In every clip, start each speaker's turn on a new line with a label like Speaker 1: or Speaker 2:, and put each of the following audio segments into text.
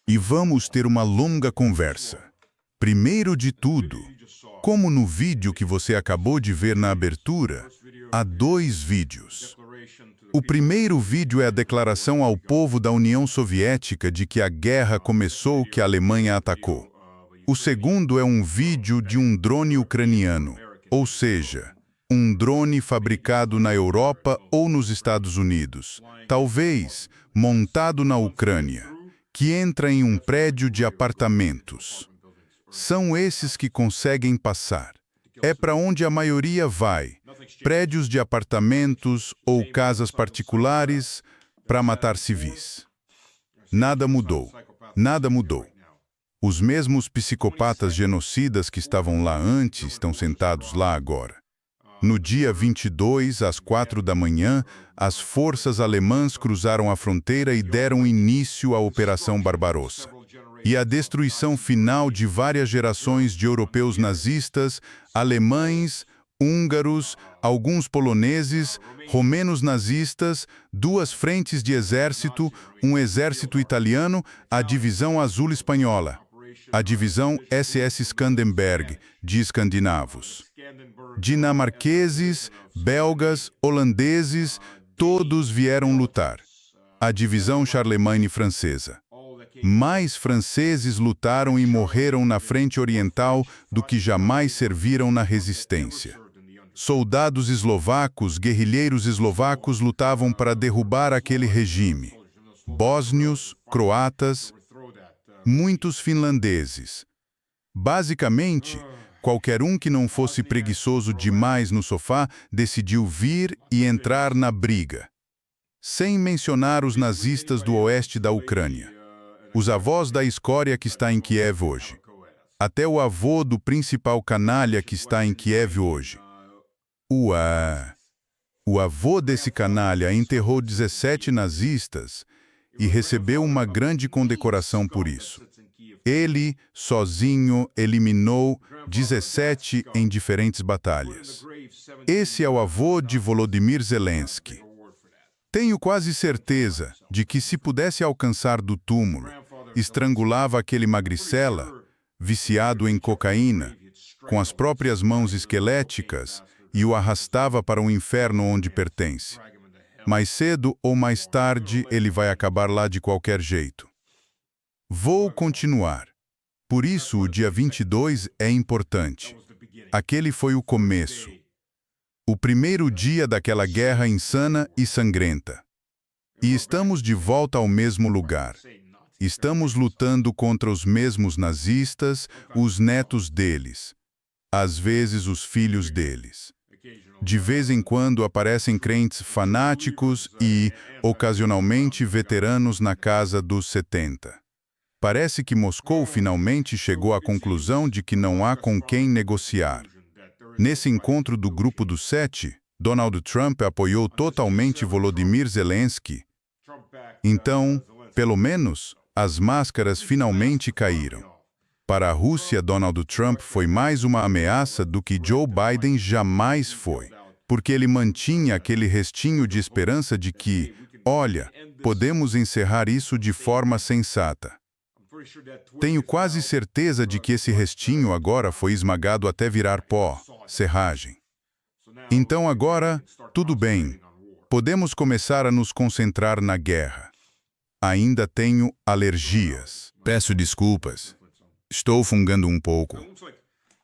Speaker 1: e vamos ter uma longa conversa. Primeiro de tudo, como no vídeo que você acabou de ver na abertura, há 2 vídeos. O primeiro vídeo é a declaração ao povo da União Soviética de que a guerra começou, que a Alemanha atacou. O segundo é um vídeo de um drone ucraniano, ou seja, um drone fabricado na Europa ou nos Estados Unidos, talvez montado na Ucrânia, que entra em um prédio de apartamentos. São esses que conseguem passar. É para onde a maioria vai, prédios de apartamentos ou casas particulares, para matar civis. Nada mudou. Nada mudou. Os mesmos psicopatas genocidas que estavam lá antes estão sentados lá agora. No dia 22, às 4 da manhã, as forças alemãs cruzaram a fronteira e deram início à Operação Barbarossa. E a destruição final de várias gerações de europeus nazistas, alemães, húngaros, alguns poloneses, romenos nazistas, 2 frentes de exército, um exército italiano, a Divisão Azul Espanhola, a Divisão SS Skanderberg, de escandinavos. Dinamarqueses, belgas, holandeses, todos vieram lutar. A Divisão Charlemagne francesa. Mais franceses lutaram e morreram na frente oriental do que jamais serviram na resistência. Soldados eslovacos, guerrilheiros eslovacos lutavam para derrubar aquele regime. Bósnios, croatas, muitos finlandeses. Basicamente, qualquer um que não fosse preguiçoso demais no sofá decidiu vir e entrar na briga. Sem mencionar os nazistas do oeste da Ucrânia. Os avós da escória que está em Kiev hoje. Até o avô do principal canalha que está em Kiev hoje. O avô desse canalha enterrou 17 nazistas e recebeu uma grande condecoração por isso. Ele, sozinho, eliminou 17 em diferentes batalhas. Esse é o avô de Volodymyr Zelensky. Tenho quase certeza de que se pudesse alcançar do túmulo, estrangulava aquele magricela, viciado em cocaína, com as próprias mãos esqueléticas e o arrastava para um inferno onde pertence. Mais cedo ou mais tarde, ele vai acabar lá de qualquer jeito. Vou continuar. Por isso, o dia 22 é importante. Aquele foi o começo. O primeiro dia daquela guerra insana e sangrenta. E estamos de volta ao mesmo lugar. Estamos lutando contra os mesmos nazistas, os netos deles. Às vezes, os filhos deles. De vez em quando aparecem crentes fanáticos e, ocasionalmente, veteranos na casa dos 70. Parece que Moscou finalmente chegou à conclusão de que não há com quem negociar. Nesse encontro do Grupo dos 7, Donald Trump apoiou totalmente Volodymyr Zelensky. Então, pelo menos, as máscaras finalmente caíram. Para a Rússia, Donald Trump foi mais uma ameaça do que Joe Biden jamais foi, porque ele mantinha aquele restinho de esperança de que, olha, podemos encerrar isso de forma sensata. Tenho quase certeza de que esse restinho agora foi esmagado até virar pó, serragem. Então agora, tudo bem, podemos começar a nos concentrar na guerra. Ainda tenho alergias. Peço desculpas. Estou fungando um pouco.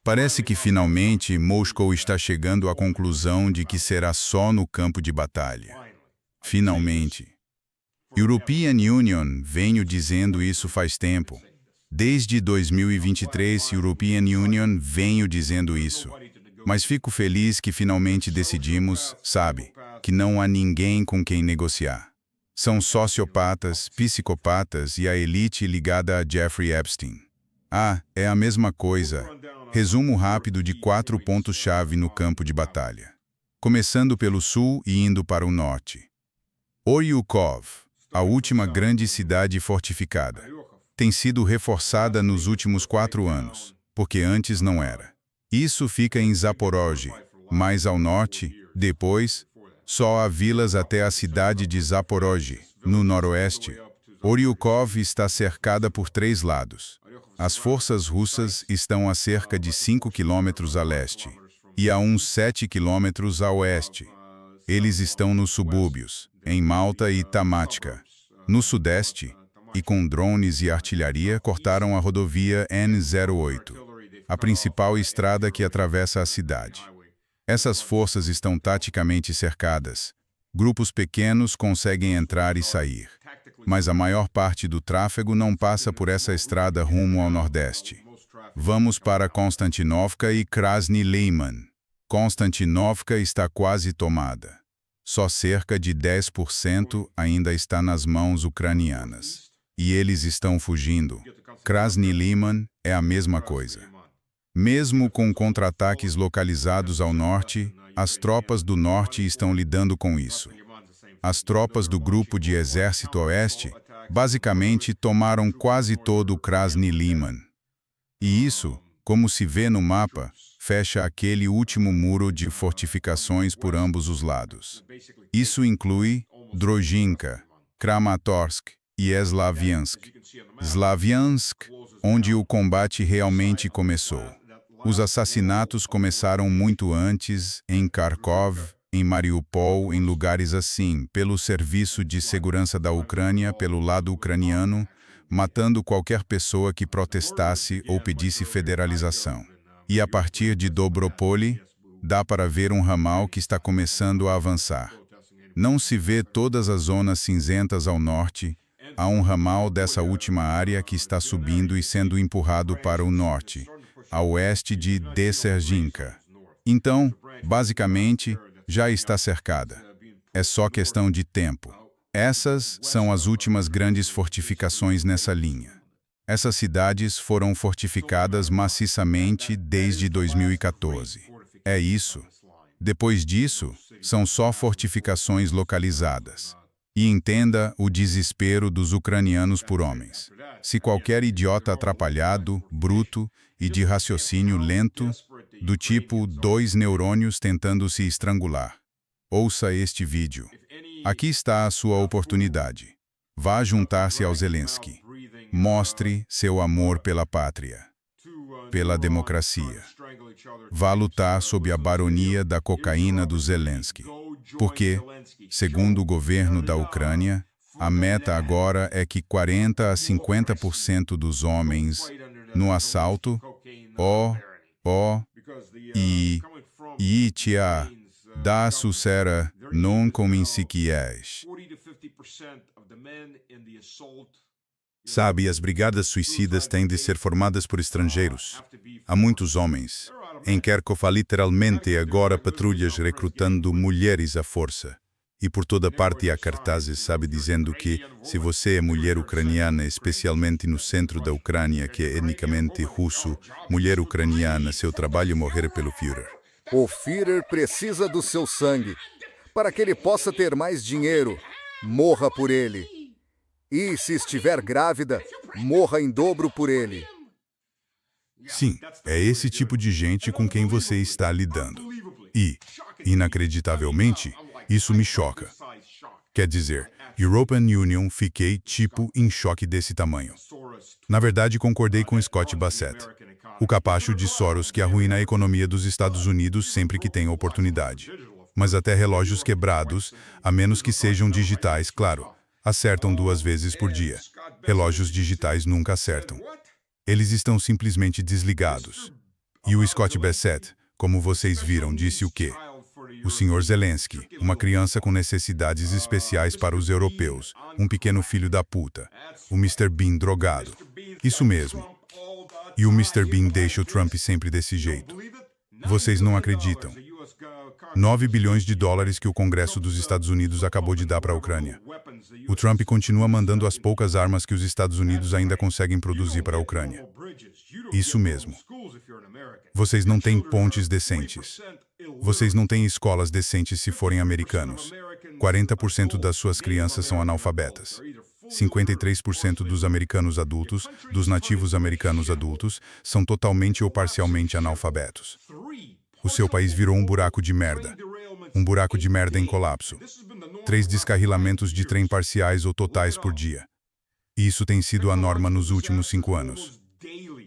Speaker 1: Parece que finalmente Moscou está chegando à conclusão de que será só no campo de batalha. Finalmente. European Union, venho dizendo isso faz tempo. Desde 2023, European Union, venho dizendo isso. Mas fico feliz que finalmente decidimos, sabe, que não há ninguém com quem negociar. São psicopatas e a elite ligada a Jeffrey Epstein. É a mesma coisa. Resumo rápido de 4 pontos-chave no campo de batalha. Começando pelo sul e indo para o norte. Oryukov, a última grande cidade fortificada, tem sido reforçada nos últimos 4 anos, porque antes não era. Isso fica em Zaporozhye, mais ao norte, depois, só há vilas até a cidade de Zaporozhye, no noroeste, Oryukov está cercada por 3 lados. As forças russas estão a cerca de 5 quilômetros a leste e a uns 7 quilômetros a oeste. Eles estão nos subúrbios, em Malta e Tamática. No sudeste, e com drones e artilharia, cortaram a rodovia N08, a principal estrada que atravessa a cidade. Essas forças estão taticamente cercadas. Grupos pequenos conseguem entrar e sair, mas a maior parte do tráfego não passa por essa estrada rumo ao nordeste. Vamos para Konstantinovka e Krasny Liman. Konstantinovka está quase tomada. Só cerca de 10% ainda está nas mãos ucranianas. E eles estão fugindo. Krasny Liman é a mesma coisa. Mesmo com contra-ataques localizados ao norte, as tropas do norte estão lidando com isso. As tropas do grupo de exército oeste, basicamente, tomaram quase todo o Krasny Liman. E isso, como se vê no mapa, fecha aquele último muro de fortificações por ambos os lados. Isso inclui Drojinka, Kramatorsk e Slaviansk. Slaviansk, onde o combate realmente começou. Os assassinatos começaram muito antes, em Kharkov, em Mariupol, em lugares assim, pelo Serviço de Segurança da Ucrânia, pelo lado ucraniano, matando qualquer pessoa que protestasse ou pedisse federalização. E a partir de Dobropoli, dá para ver um ramal que está começando a avançar. Não se vê todas as zonas cinzentas ao norte, há um ramal dessa última área que está subindo e sendo empurrado para o norte, a oeste de Deserginka. Então, basicamente, já está cercada. É só questão de tempo. Essas são as últimas grandes fortificações nessa linha. Essas cidades foram fortificadas maciçamente desde 2014. É isso. Depois disso, são só fortificações localizadas. E entenda o desespero dos ucranianos por homens. Se qualquer idiota atrapalhado, bruto e de raciocínio lento, do tipo 2 neurônios tentando se estrangular. Ouça este vídeo. Aqui está a sua oportunidade. Vá juntar-se ao Zelensky. Mostre seu amor pela pátria, pela democracia. Vá lutar sob a baronia da cocaína do Zelensky. Porque, segundo o governo da Ucrânia, a meta agora é que 40 a 50% dos homens no assalto Itia da sucera non cominciquies. Sabe, as brigadas suicidas têm de ser formadas por estrangeiros. Há muitos homens. Em Kharkov há literalmente agora patrulhas recrutando mulheres à força. E por toda parte há cartazes, sabe, dizendo que, se você é mulher ucraniana, especialmente no centro da Ucrânia, que é etnicamente russo, mulher ucraniana, seu trabalho é morrer pelo Führer.
Speaker 2: O Führer precisa do seu sangue. Para que ele possa ter mais dinheiro, morra por ele. E, se estiver grávida, morra em dobro por ele.
Speaker 1: Sim, é esse tipo de gente com quem você está lidando. E, inacreditavelmente, isso me choca. Quer dizer, European Union, fiquei, em choque desse tamanho. Na verdade, concordei com Scott Bassett, o capacho de Soros que arruína a economia dos Estados Unidos sempre que tem oportunidade. Mas até relógios quebrados, a menos que sejam digitais, claro, acertam 2 vezes por dia. Relógios digitais nunca acertam. Eles estão simplesmente desligados. E o Scott Bassett, como vocês viram, disse o quê? O Sr. Zelensky, uma criança com necessidades especiais para os europeus, um pequeno filho da puta. O Mr. Bean drogado. Isso mesmo. E o Mr. Bean deixa o Trump sempre desse jeito. Vocês não acreditam. 9 bilhões de dólares que o Congresso dos Estados Unidos acabou de dar para a Ucrânia. O Trump continua mandando as poucas armas que os Estados Unidos ainda conseguem produzir para a Ucrânia. Isso mesmo. Vocês não têm pontes decentes. Vocês não têm escolas decentes se forem americanos. 40% das suas crianças são analfabetas. 53% dos americanos adultos, dos nativos americanos adultos, são totalmente ou parcialmente analfabetos. O seu país virou um buraco de merda. Um buraco de merda em colapso. 3 descarrilamentos de trem parciais ou totais por dia. E isso tem sido a norma nos últimos 5 anos.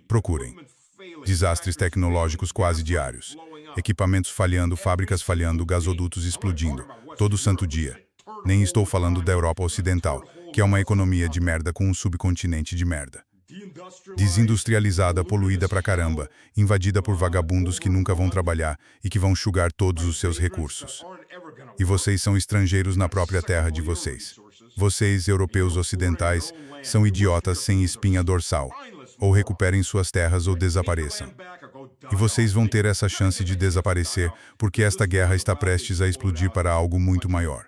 Speaker 1: Procurem. Desastres tecnológicos quase diários. Equipamentos falhando, fábricas falhando, gasodutos explodindo. Todo santo dia. Nem estou falando da Europa Ocidental, que é uma economia de merda com um subcontinente de merda. Desindustrializada, poluída pra caramba, invadida por vagabundos que nunca vão trabalhar e que vão sugar todos os seus recursos. E vocês são estrangeiros na própria terra de vocês. Vocês, europeus ocidentais, são idiotas sem espinha dorsal. Ou recuperem suas terras ou desapareçam. E vocês vão ter essa chance de desaparecer porque esta guerra está prestes a explodir para algo muito maior.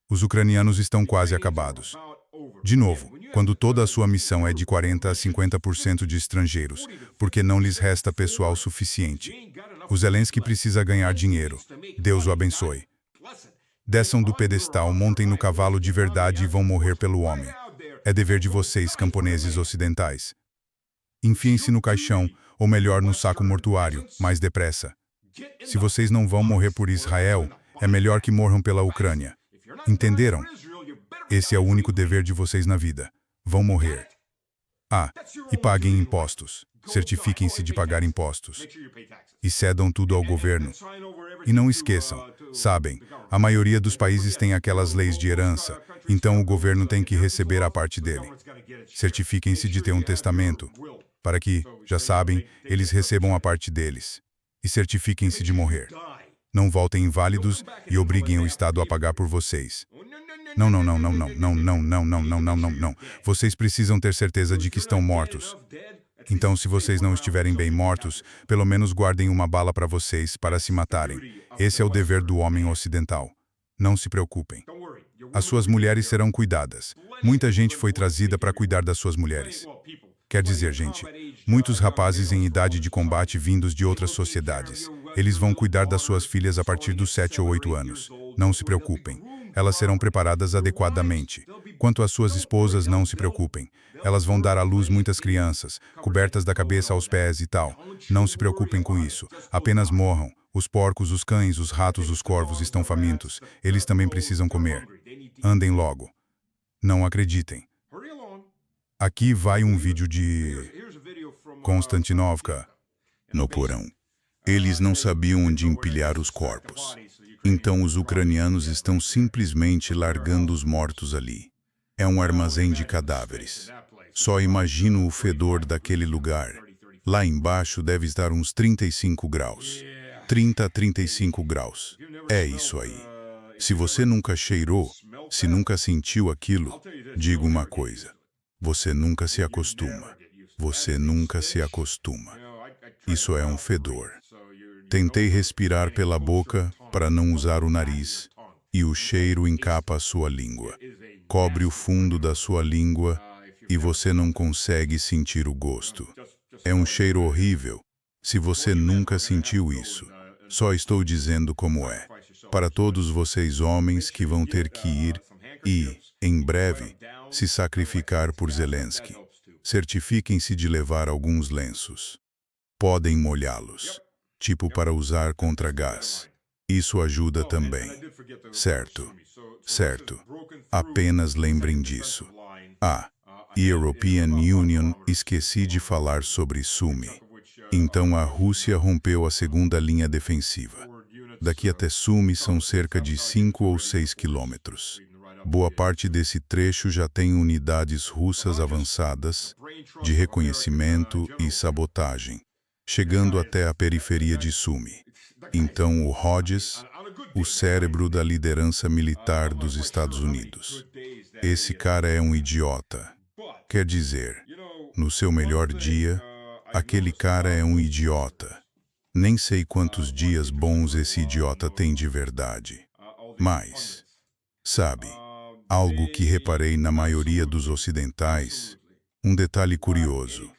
Speaker 1: Os ucranianos estão quase acabados. De novo, quando toda a sua missão é de 40% a 50% de estrangeiros, porque não lhes resta pessoal suficiente. O Zelensky precisa ganhar dinheiro. Deus o abençoe. Desçam do pedestal, montem no cavalo de verdade e vão morrer pelo homem. É dever de vocês, camponeses ocidentais. Enfiem-se no caixão, ou melhor, no saco mortuário, mais depressa. Se vocês não vão morrer por Israel, é melhor que morram pela Ucrânia. Entenderam? Esse é o único dever de vocês na vida. Vão morrer. Ah, e paguem impostos. Certifiquem-se de pagar impostos. E cedam tudo ao governo. E não esqueçam, sabem, a maioria dos países tem aquelas leis de herança, então o governo tem que receber a parte dele. Certifiquem-se de ter um testamento, para que, já sabem, eles recebam a parte deles. E certifiquem-se de morrer. Não voltem inválidos e obriguem o Estado a pagar por vocês. Não. Vocês precisam ter certeza de que estão mortos. Então, se vocês não estiverem bem mortos, pelo menos guardem uma bala para vocês, para se matarem. Esse é o dever do homem ocidental. Não se preocupem. As suas mulheres serão cuidadas. Muita gente foi trazida para cuidar das suas mulheres. Quer dizer, gente, muitos rapazes em idade de combate vindos de outras sociedades. Eles vão cuidar das suas filhas a partir dos 7 ou 8 anos. Não se preocupem. Elas serão preparadas adequadamente. Quanto às suas esposas, não se preocupem. Elas vão dar à luz muitas crianças, cobertas da cabeça aos pés e tal. Não se preocupem com isso. Apenas morram. Os porcos, os cães, os ratos, os corvos estão famintos. Eles também precisam comer. Andem logo. Não acreditem. Aqui vai um vídeo de Konstantinovka, no porão. Eles não sabiam onde empilhar os corpos. Então os ucranianos estão simplesmente largando os mortos ali. É um armazém de cadáveres. Só imagino o fedor daquele lugar. Lá embaixo deve estar uns 35 graus. 30 a 35 graus. É isso aí. Se você nunca cheirou, se nunca sentiu aquilo, digo uma coisa. Você nunca se acostuma. Você nunca se acostuma. Isso é um fedor. Tentei respirar pela boca para não usar o nariz, e o cheiro encapa a sua língua. Cobre o fundo da sua língua e você não consegue sentir o gosto. É um cheiro horrível. Se você nunca sentiu isso, só estou dizendo como é. Para todos vocês homens que vão ter que ir e, em breve, se sacrificar por Zelensky. Certifiquem-se de levar alguns lenços. Podem molhá-los, tipo para usar contra gás. Isso ajuda também. Certo. Certo. Apenas lembrem disso. Ah, European Union, esqueci de falar sobre Sumy. Então a Rússia rompeu a segunda linha defensiva. Daqui até Sumy são cerca de 5 ou 6 quilômetros. Boa parte desse trecho já tem unidades russas avançadas, de reconhecimento e sabotagem, chegando até a periferia de Sumy. Então o Hodges, o cérebro da liderança militar dos Estados Unidos. Esse cara é um idiota. Quer dizer, no seu melhor dia, aquele cara é um idiota. Nem sei quantos dias bons esse idiota tem de verdade. Mas, sabe, algo que reparei na maioria dos ocidentais, um detalhe curioso.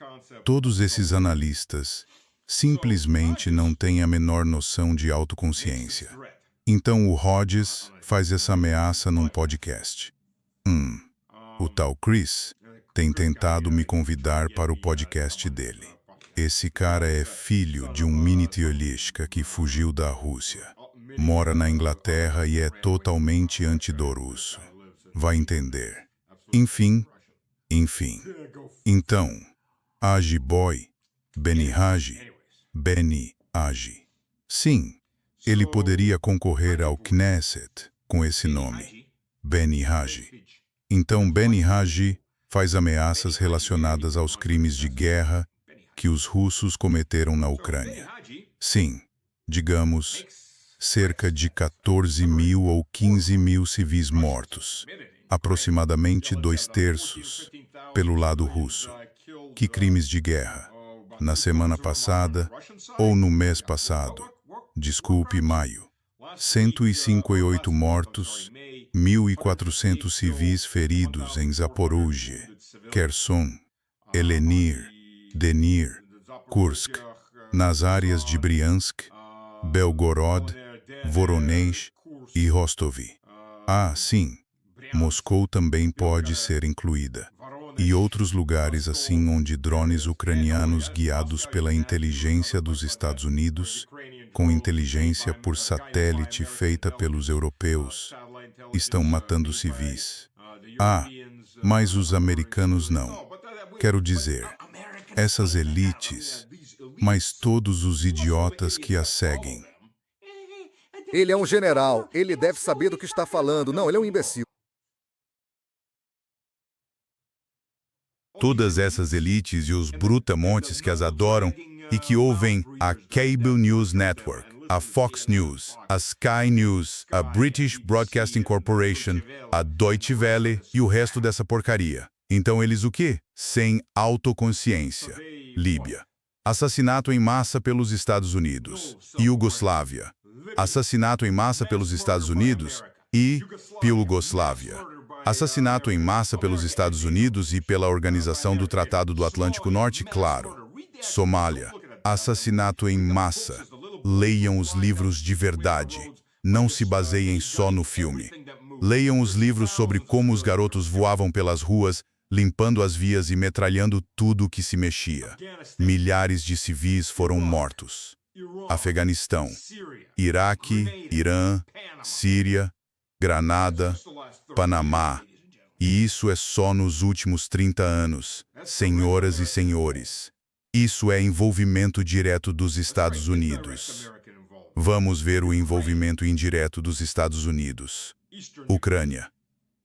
Speaker 1: Todos esses analistas simplesmente não têm a menor noção de autoconsciência. Então o Hodges faz essa ameaça num podcast. O tal Chris tem tentado me convidar para o podcast dele. Esse cara é filho de um mini-tiolishka que fugiu da Rússia. Mora na Inglaterra e é totalmente antidorusso. Vai entender. Enfim, Enfim. Então, Agi Boy, Beni Haji, Beni Agi. Sim, ele poderia concorrer ao Knesset com esse nome, Beni Haji. Então, Beni Haji faz ameaças relacionadas aos crimes de guerra que os russos cometeram na Ucrânia. Sim, digamos, cerca de 14.000 ou 15.000 civis mortos, aproximadamente 2/3, pelo lado russo. Que crimes de guerra? Na semana passada, ou no mês passado, desculpe, maio, 158 mortos, 1.400 civis feridos em Zaporozhye, Kherson, Elenir, Denir, Kursk, nas áreas de Briansk, Belgorod, Voronezh e Rostov. Ah, sim, Moscou também pode ser incluída. E outros lugares assim onde drones ucranianos guiados pela inteligência dos Estados Unidos, com inteligência por satélite feita pelos europeus, estão matando civis. Ah, mas os americanos não. Quero dizer, essas elites, mas todos os idiotas que a seguem.
Speaker 2: Ele é um general, ele deve saber do que está falando. Não, ele é um imbecil.
Speaker 1: Todas essas elites e os brutamontes que as adoram e que ouvem a Cable News Network, a Fox News, a Sky News, a British Broadcasting Corporation, a Deutsche Welle e o resto dessa porcaria. Então eles o quê? Sem autoconsciência. Líbia. Assassinato em massa pelos Estados Unidos. Iugoslávia. Assassinato em massa pelos Estados Unidos e Iugoslávia. Assassinato em massa pelos Estados Unidos e pela Organização do Tratado do Atlântico Norte, claro. Somália. Assassinato em massa. Leiam os livros de verdade. Não se baseiem só no filme. Leiam os livros sobre como os garotos voavam pelas ruas, limpando as vias e metralhando tudo o que se mexia. Milhares de civis foram mortos. Afeganistão, Iraque, Irã, Síria, Granada, Panamá. E isso é só nos últimos 30 anos, senhoras e senhores. Isso é envolvimento direto dos Estados Unidos. Vamos ver o envolvimento indireto dos Estados Unidos. Ucrânia.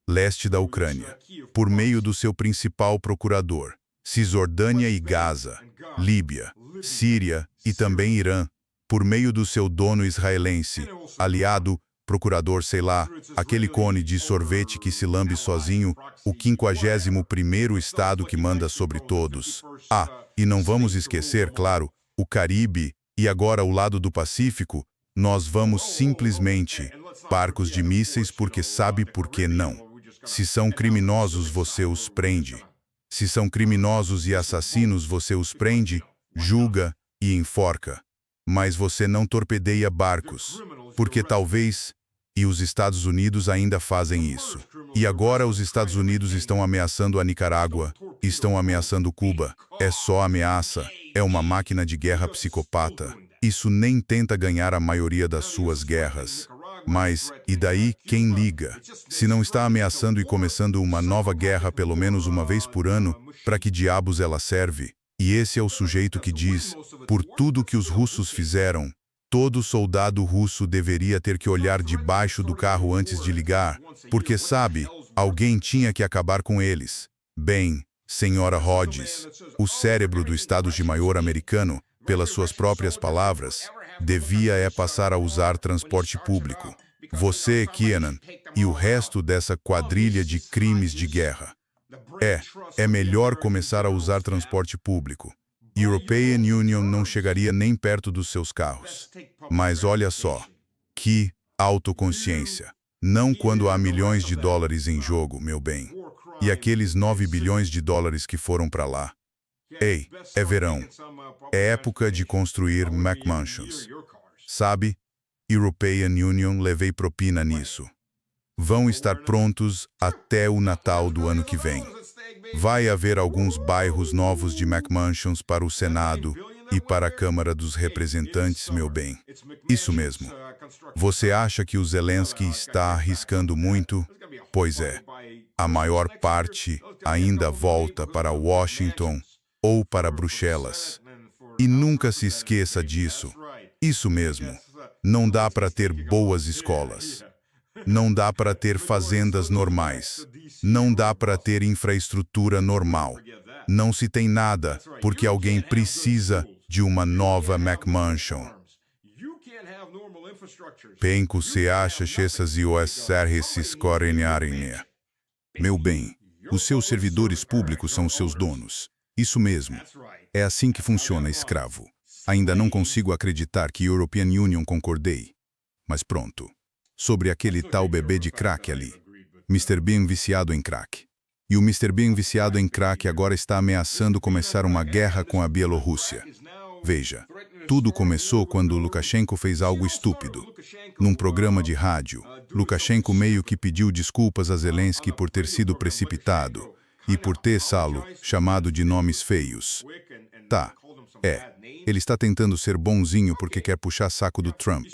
Speaker 1: Leste da Ucrânia, por meio do seu principal procurador. Cisjordânia e Gaza. Líbia, Síria e também Irã, por meio do seu dono israelense, aliado, procurador, sei lá, aquele cone de sorvete que se lambe sozinho, o 51º estado que manda sobre todos. Ah, e não vamos esquecer, claro, o Caribe e agora o lado do Pacífico. Nós vamos simplesmente barcos de mísseis porque sabe por que não. Se são criminosos, você os prende. Se são criminosos e assassinos, você os prende, julga e enforca. Mas você não torpedeia barcos, porque talvez, e os Estados Unidos ainda fazem isso. E agora os Estados Unidos estão ameaçando a Nicarágua, estão ameaçando Cuba. É só ameaça, é uma máquina de guerra psicopata. Isso nem tenta ganhar a maioria das suas guerras. Mas, e daí, quem liga? Se não está ameaçando e começando uma nova guerra pelo menos uma vez por ano, para que diabos ela serve? E esse é o sujeito que diz, por tudo que os russos fizeram, todo soldado russo deveria ter que olhar debaixo do carro antes de ligar, porque sabe, alguém tinha que acabar com eles. Bem, senhora Hodges, o cérebro do Estado-Maior americano, pelas suas próprias palavras, devia passar a usar transporte público. Você, Keenan, e o resto dessa quadrilha de crimes de guerra. É melhor começar a usar transporte público. European Union não chegaria nem perto dos seus carros. Mas olha só, que autoconsciência. Não quando há milhões de dólares em jogo, meu bem. E aqueles 9 bilhões de dólares que foram para lá. Ei, é verão. É época de construir McMansions. Sabe? European Union, levei propina nisso. Vão estar prontos até o Natal do ano que vem. Vai haver alguns bairros novos de McMansions para o Senado e para a Câmara dos Representantes, meu bem. Isso mesmo. Você acha que o Zelensky está arriscando muito? Pois é. A maior parte ainda volta para Washington ou para Bruxelas. E nunca se esqueça disso. Isso mesmo. Não dá para ter boas escolas. Não dá para ter fazendas normais. Não dá para ter infraestrutura normal. Não se tem nada, porque alguém precisa de uma nova McMansion. Penco se acha essas IOSRs corenarinha. Meu bem, os seus servidores públicos são os seus donos. Isso mesmo. É assim que funciona, escravo. Ainda não consigo acreditar que European Union concordei. Mas pronto. Sobre aquele tal bebê de crack ali. Mr. Bean viciado em crack. E o Mr. Bean viciado em crack agora está ameaçando começar uma guerra com a Bielorrússia. Veja, tudo começou quando Lukashenko fez algo estúpido. Num programa de rádio, Lukashenko meio que pediu desculpas a Zelensky por ter sido precipitado e por ter Salo chamado de nomes feios. Tá, ele está tentando ser bonzinho porque quer puxar saco do Trump.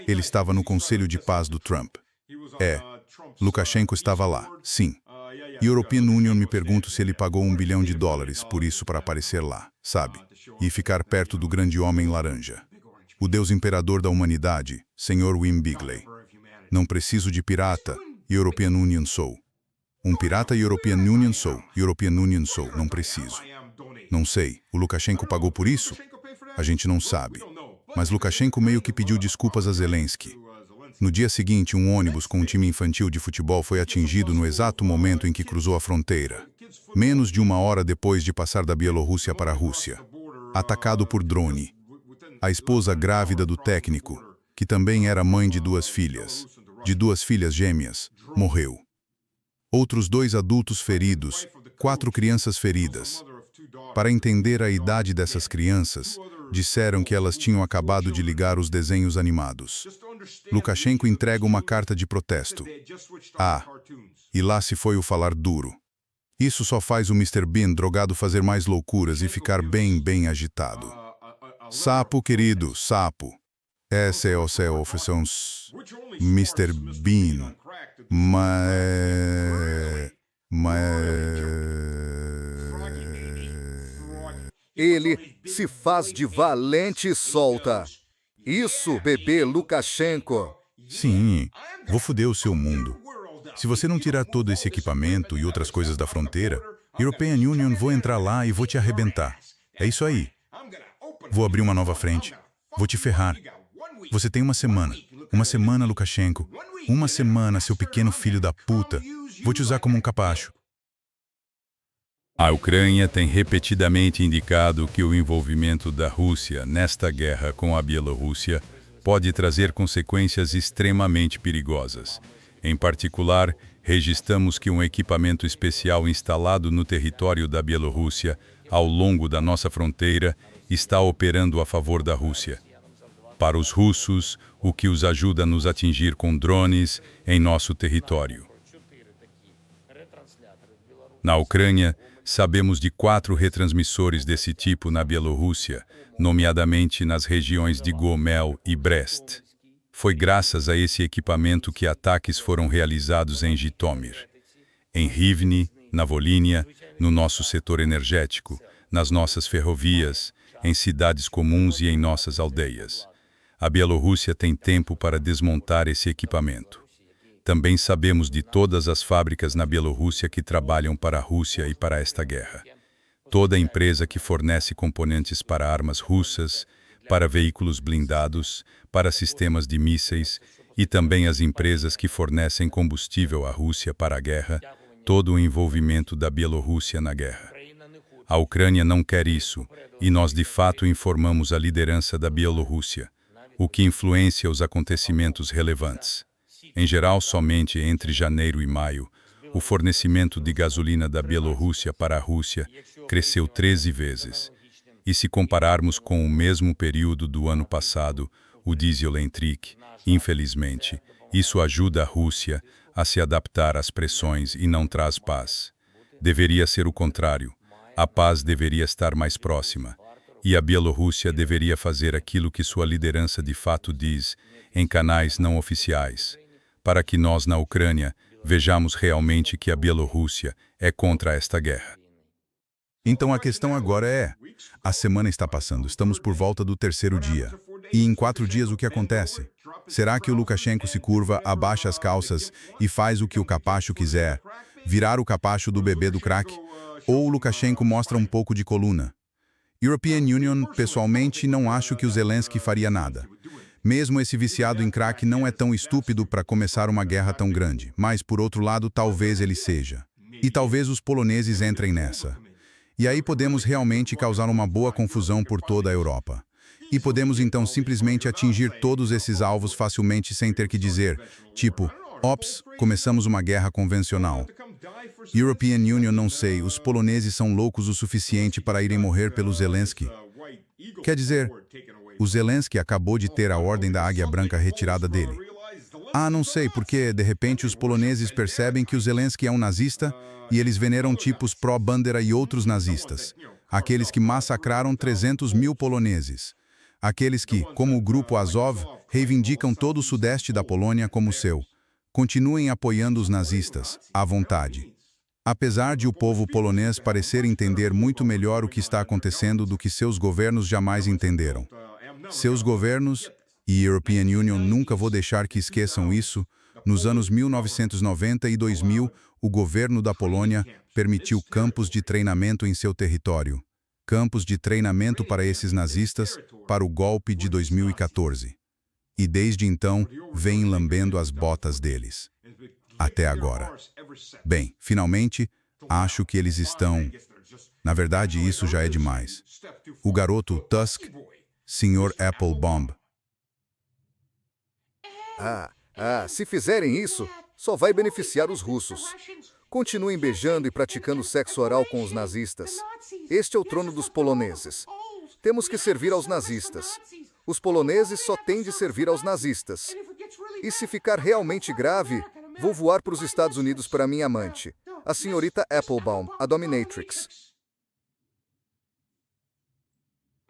Speaker 1: Ele estava no Conselho de Paz do Trump. Lukashenko estava lá, sim. E European Union me pergunta se ele pagou $1 bilhão por isso para aparecer lá, sabe? E ficar perto do grande homem laranja. O Deus imperador da humanidade, Sr. Wim Bigley. Não preciso de pirata, European Union sou. Um pirata European Union sou, não preciso. Não sei, o Lukashenko pagou por isso? A gente não sabe. Mas Lukashenko meio que pediu desculpas a Zelensky. No dia seguinte, um ônibus com um time infantil de futebol foi atingido no exato momento em que cruzou a fronteira. Menos de 1 hora depois de passar da Bielorrússia para a Rússia. Atacado por drone. A esposa grávida do técnico, que também era mãe de 2 filhas, gêmeas, morreu. Outros 2 adultos feridos, 4 crianças feridas. Para entender a idade dessas crianças, disseram que elas tinham acabado de ligar os desenhos animados. Lukashenko entrega uma carta de protesto. E lá se foi o falar duro. Isso só faz o Mr. Bean drogado fazer mais loucuras e ficar bem agitado. Sapo, querido, sapo. Essa é o seu oferção, Mr. Bean.
Speaker 2: Ele se faz de valente e solta. Isso, bebê Lukashenko.
Speaker 1: Sim, vou foder o seu mundo. Se você não tirar todo esse equipamento e outras coisas da fronteira, European Union vou entrar lá e vou te arrebentar. É isso aí. Vou abrir uma nova frente. Vou te ferrar. Você tem 1 semana. 1 semana, Lukashenko. 1 semana, seu pequeno filho da puta. Vou te usar como um capacho. A Ucrânia tem repetidamente indicado que o envolvimento da Rússia nesta guerra com a Bielorrússia pode trazer consequências extremamente perigosas. Em particular, registramos que um equipamento especial instalado no território da Bielorrússia, ao longo da nossa fronteira, está operando a favor da Rússia. Para os russos, o que os ajuda a nos atingir com drones em nosso território. Na Ucrânia, sabemos de 4 retransmissores desse tipo na Bielorrússia, nomeadamente nas regiões de Gomel e Brest. Foi graças a esse equipamento que ataques foram realizados em Jitomir, em Rivne, na Volínia, no nosso setor energético, nas nossas ferrovias, em cidades comuns e em nossas aldeias. A Bielorrússia tem tempo para desmontar esse equipamento. Também sabemos de todas as fábricas na Bielorrússia que trabalham para a Rússia e para esta guerra. Toda empresa que fornece componentes para armas russas, para veículos blindados, para sistemas de mísseis e também as empresas que fornecem combustível à Rússia para a guerra, todo o envolvimento da Bielorrússia na guerra. A Ucrânia não quer isso, e nós de fato informamos a liderança da Bielorrússia, o que influencia os acontecimentos relevantes. Em geral, somente entre janeiro e maio, o fornecimento de gasolina da Bielorrússia para a Rússia cresceu 13 vezes. E se compararmos com o mesmo período do ano passado, o diesel entrique, infelizmente, isso ajuda a Rússia a se adaptar às pressões e não traz paz. Deveria ser o contrário. A paz deveria estar mais próxima. E a Bielorrússia deveria fazer aquilo que sua liderança de fato diz, em canais não oficiais, para que nós, na Ucrânia, Vejamos realmente que a Bielorrússia é contra esta guerra. Então a questão agora é, a semana está passando, estamos por volta do terceiro dia. E em 4 dias o que acontece? Será que o Lukashenko se curva, abaixa as calças e faz o que o capacho quiser? Virar o capacho do bebê do crack? Ou o Lukashenko mostra um pouco de coluna? European Union, pessoalmente, não acho que o Zelensky faria nada. Mesmo esse viciado em crack não é tão estúpido para começar uma guerra tão grande, mas, por outro lado, talvez ele seja. E talvez os poloneses entrem nessa. E aí podemos realmente causar uma boa confusão por toda a Europa. E podemos então simplesmente atingir todos esses alvos facilmente sem ter que dizer, tipo, ops, começamos uma guerra convencional. European Union, não sei, os poloneses são loucos o suficiente para irem morrer pelo Zelensky. Quer dizer, o Zelensky acabou de ter a Ordem da Águia Branca retirada dele. Ah, não sei, porque de repente os poloneses percebem que o Zelensky é um nazista e eles veneram tipos pró-Bandera e outros nazistas. Aqueles que massacraram 300 mil poloneses. Aqueles que, como o grupo Azov, reivindicam todo o sudeste da Polônia como seu. Continuem apoiando os nazistas, à vontade. Apesar de o povo polonês parecer entender muito melhor o que está acontecendo do que seus governos jamais entenderam. Seus governos, e European Union nunca vou deixar que esqueçam isso, nos anos 1990 e 2000, o governo da Polônia permitiu campos de treinamento em seu território. Campos de treinamento para esses nazistas, para o golpe de 2014. E desde então, vêm lambendo as botas deles. Até agora. Bem, finalmente, acho que eles estão... Na verdade, isso já é demais. O garoto Tusk, Sr. Applebaum.
Speaker 2: Se fizerem isso, só vai beneficiar os russos. Continuem beijando e praticando sexo oral com os nazistas. Este é o trono dos poloneses. Temos que servir aos nazistas. Os poloneses só têm de servir aos nazistas. E se ficar realmente grave, vou voar para os Estados Unidos para minha amante, a senhorita Applebaum, a dominatrix.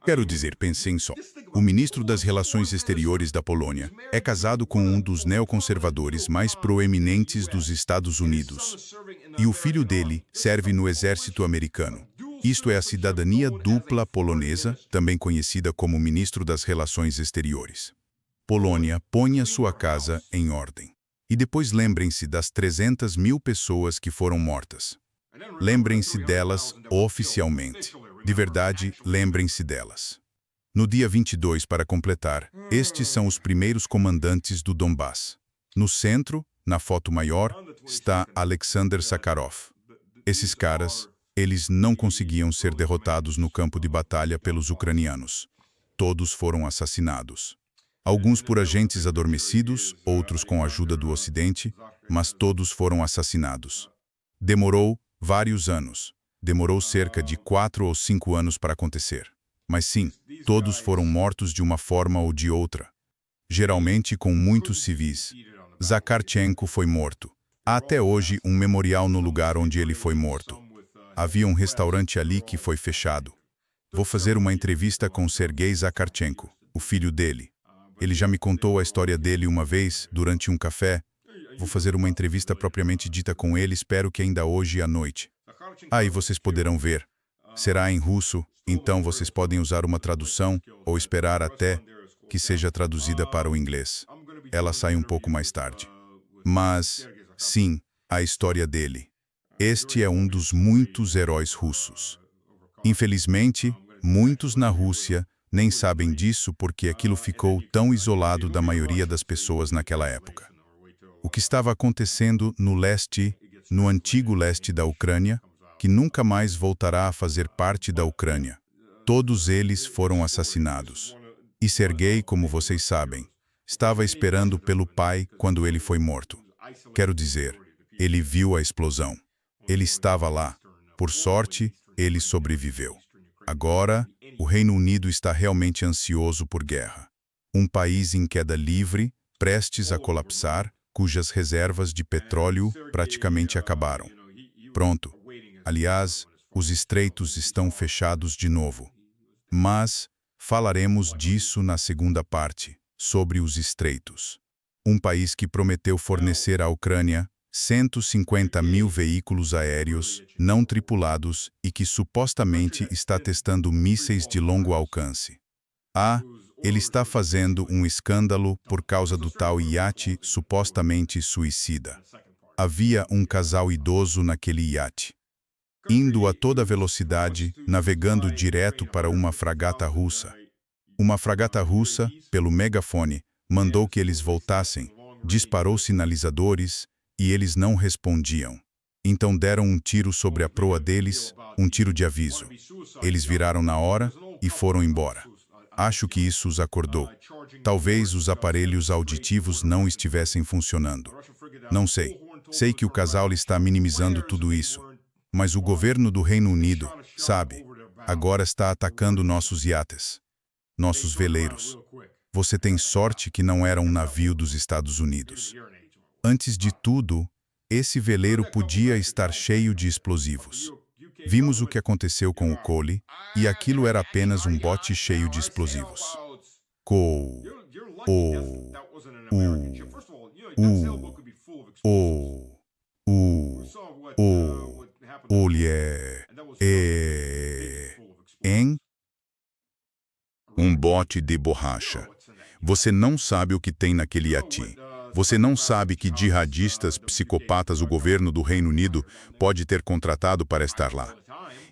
Speaker 1: Quero dizer, pensem só. O ministro das Relações Exteriores da Polônia é casado com um dos neoconservadores mais proeminentes dos Estados Unidos. E o filho dele serve no exército americano. Isto é a cidadania dupla polonesa, também conhecida como ministro das Relações Exteriores. Polônia, ponha sua casa em ordem. E depois lembrem-se das 300 mil pessoas que foram mortas. Lembrem-se delas oficialmente. De verdade, lembrem-se delas. No dia 22, para completar, estes são os primeiros comandantes do Donbass. No centro, na foto maior, está Alexander Sakharov. Esses caras, eles não conseguiam ser derrotados no campo de batalha pelos ucranianos. Todos foram assassinados. Alguns por agentes adormecidos, outros com a ajuda do Ocidente, mas todos foram assassinados. Demorou vários anos. Demorou cerca de 4 ou 5 anos para acontecer. Mas sim, todos foram mortos de uma forma ou de outra. Geralmente com muitos civis. Zakharchenko foi morto. Há até hoje um memorial no lugar onde ele foi morto. Havia um restaurante ali que foi fechado. Vou fazer uma entrevista com Sergei Zakharchenko, o filho dele. Ele já me contou a história dele uma vez, durante um café. Vou fazer uma entrevista propriamente dita com ele, espero que ainda hoje à noite. Aí vocês poderão ver. Será em russo, então vocês podem usar uma tradução ou esperar até que seja traduzida para o inglês. Ela sai um pouco mais tarde. Mas, sim, a história dele. Este é um dos muitos heróis russos. Infelizmente, muitos na Rússia nem sabem disso porque aquilo ficou tão isolado da maioria das pessoas naquela época. O que estava acontecendo no leste, no antigo leste da Ucrânia, que nunca mais voltará a fazer parte da Ucrânia. Todos eles foram assassinados. E Sergei, como vocês sabem, estava esperando pelo pai quando ele foi morto. Quero dizer, ele viu a explosão. Ele estava lá. Por sorte, ele sobreviveu. Agora, o Reino Unido está realmente ansioso por guerra. Um país em queda livre, prestes a colapsar, cujas reservas de petróleo praticamente acabaram. Pronto. Aliás, os estreitos estão fechados de novo. Mas falaremos disso na segunda parte, sobre os estreitos. Um país que prometeu fornecer à Ucrânia 150 mil veículos aéreos não tripulados e que supostamente está testando mísseis de longo alcance. Ele está fazendo um escândalo por causa do tal iate supostamente suicida. Havia um casal idoso naquele iate, indo a toda velocidade, navegando direto para uma fragata russa. Uma fragata russa, pelo megafone, mandou que eles voltassem, disparou sinalizadores e eles não respondiam. Então deram um tiro sobre a proa deles, um tiro de aviso. Eles viraram na hora e foram embora. Acho que isso os acordou. Talvez os aparelhos auditivos não estivessem funcionando. Não sei. Sei que o casal está minimizando tudo isso. Mas o governo do Reino Unido, sabe, agora está atacando nossos iates, nossos veleiros. Você tem sorte que não era um navio dos Estados Unidos. Antes de tudo, esse veleiro podia estar cheio de explosivos. Vimos o que aconteceu com o Cole, e aquilo era apenas um bote cheio de explosivos. Em um bote de borracha. Você não sabe o que tem naquele iate. Você não sabe que jihadistas psicopatas o governo do Reino Unido pode ter contratado para estar lá.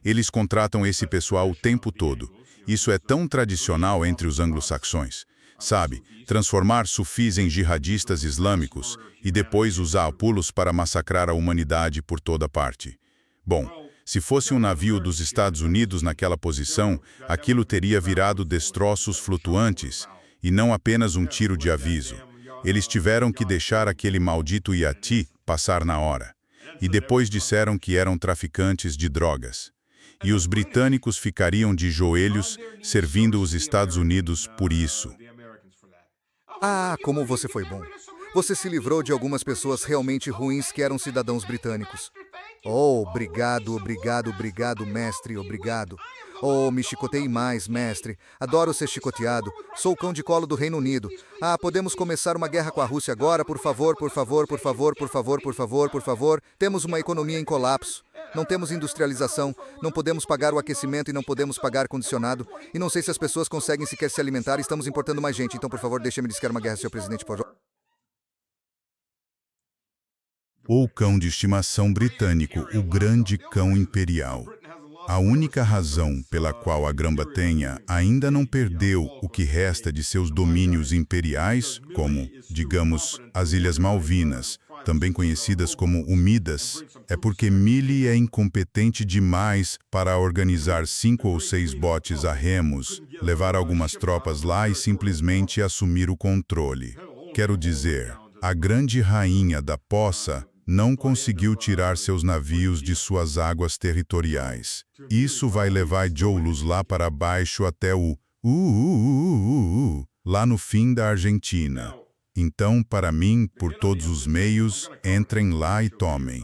Speaker 1: Eles contratam esse pessoal o tempo todo. Isso é tão tradicional entre os anglo-saxões. Sabe, transformar sufis em jihadistas islâmicos e depois usar pulos para massacrar a humanidade por toda parte. Bom, se fosse um navio dos Estados Unidos naquela posição, aquilo teria virado destroços flutuantes e não apenas um tiro de aviso. Eles tiveram que deixar aquele maldito iate passar na hora. E depois disseram que eram traficantes de drogas. E os britânicos ficariam de joelhos servindo os Estados Unidos por isso.
Speaker 2: Como você foi bom. Você se livrou de algumas pessoas realmente ruins que eram cidadãos britânicos. Obrigado, mestre, obrigado. Me chicotei mais, mestre. Adoro ser chicoteado. Sou o cão de colo do Reino Unido. Podemos começar uma guerra com a Rússia agora, por favor, por favor, por favor, por favor, por favor, por favor. Temos uma economia em colapso. Não temos industrialização, não podemos pagar o aquecimento e não podemos pagar ar-condicionado. E não sei se as pessoas conseguem sequer se alimentar. Estamos importando mais gente, então por favor, deixe-me discar uma guerra, senhor presidente, por favor.
Speaker 1: O cão de estimação britânico, o grande cão imperial. A única razão pela qual a Grã-Bretanha ainda não perdeu o que resta de seus domínios imperiais, como, digamos, as Ilhas Malvinas, também conhecidas como Umidas, é porque Milley é incompetente demais para organizar 5 ou 6 botes a remos, levar algumas tropas lá e simplesmente assumir o controle. Quero dizer, a grande rainha da poça não conseguiu tirar seus navios de suas águas territoriais. Isso vai levar Joulos lá para baixo até lá no fim da Argentina. Então, para mim, por todos os meios, entrem lá e tomem.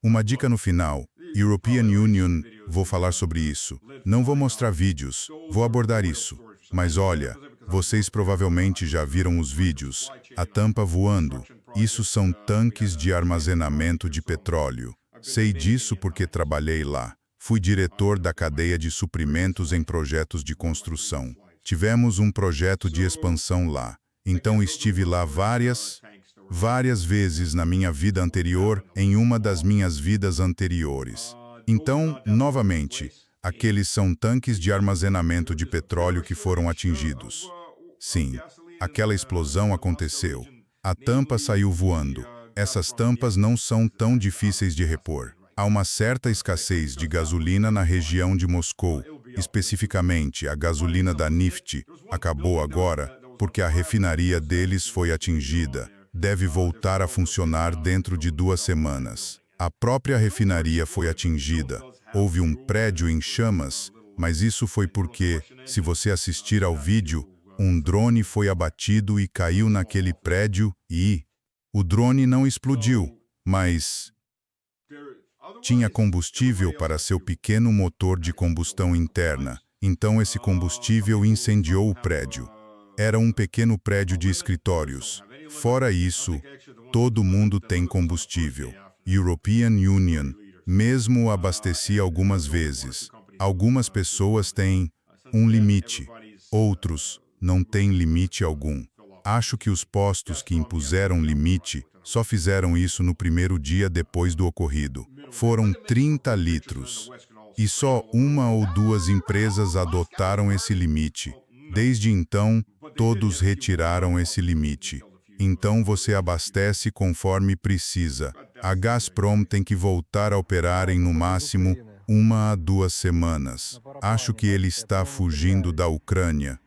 Speaker 1: Uma dica no final. European Union, vou falar sobre isso. Não vou mostrar vídeos, vou abordar isso. Mas olha, vocês provavelmente já viram os vídeos. A tampa voando. Isso são tanques de armazenamento de petróleo. Sei disso porque trabalhei lá. Fui diretor da cadeia de suprimentos em projetos de construção. Tivemos um projeto de expansão lá. Então estive lá várias vezes na minha vida anterior, em uma das minhas vidas anteriores. Então, novamente, aqueles são tanques de armazenamento de petróleo que foram atingidos. Sim, aquela explosão aconteceu. A tampa saiu voando. Essas tampas não são tão difíceis de repor. Há uma certa escassez de gasolina na região de Moscou. Especificamente, a gasolina da Neft acabou agora porque a refinaria deles foi atingida. Deve voltar a funcionar dentro de 2 semanas. A própria refinaria foi atingida. Houve um prédio em chamas, mas isso foi porque, se você assistir ao vídeo, um drone foi abatido e caiu naquele prédio e o drone não explodiu, mas tinha combustível para seu pequeno motor de combustão interna. Então esse combustível incendiou o prédio. Era um pequeno prédio de escritórios. Fora isso, todo mundo tem combustível. European Union mesmo abastecia algumas vezes. Algumas pessoas têm um limite, outros não têm limite algum. Acho que os postos que impuseram limite só fizeram isso no primeiro dia depois do ocorrido. Foram 30 litros. E só uma ou duas empresas adotaram esse limite. Desde então, todos retiraram esse limite. Então você abastece conforme precisa. A Gazprom tem que voltar a operar em no máximo 1 a 2 semanas. Acho que ele está fugindo da Ucrânia.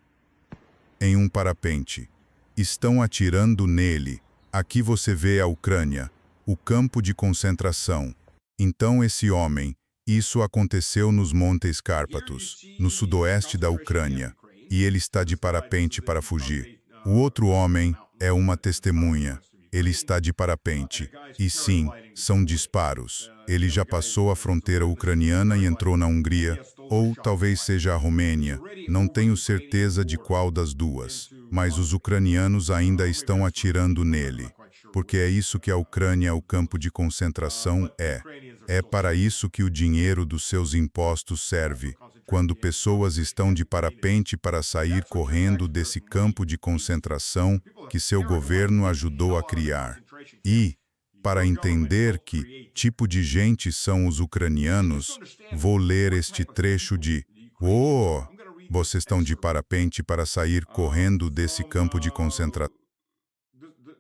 Speaker 1: Em um parapente. Estão atirando nele. Aqui você vê a Ucrânia, o campo de concentração. Então esse homem, isso aconteceu nos Montes Cárpatos, no sudoeste da Ucrânia, e ele está de parapente para fugir. O outro homem é uma testemunha. Ele está de parapente. E sim, são disparos. Ele já passou a fronteira ucraniana e entrou na Hungria, ou talvez seja a Romênia. Não tenho certeza de qual das duas. Mas os ucranianos ainda estão atirando nele. Porque é isso que a Ucrânia, o campo de concentração, é. É para isso que o dinheiro dos seus impostos serve. Quando pessoas estão de parapente para sair correndo desse campo de concentração que seu governo ajudou a criar. E, para entender que tipo de gente são os ucranianos, vou ler este trecho de "Oh, vocês estão de parapente para sair correndo desse campo de concentração."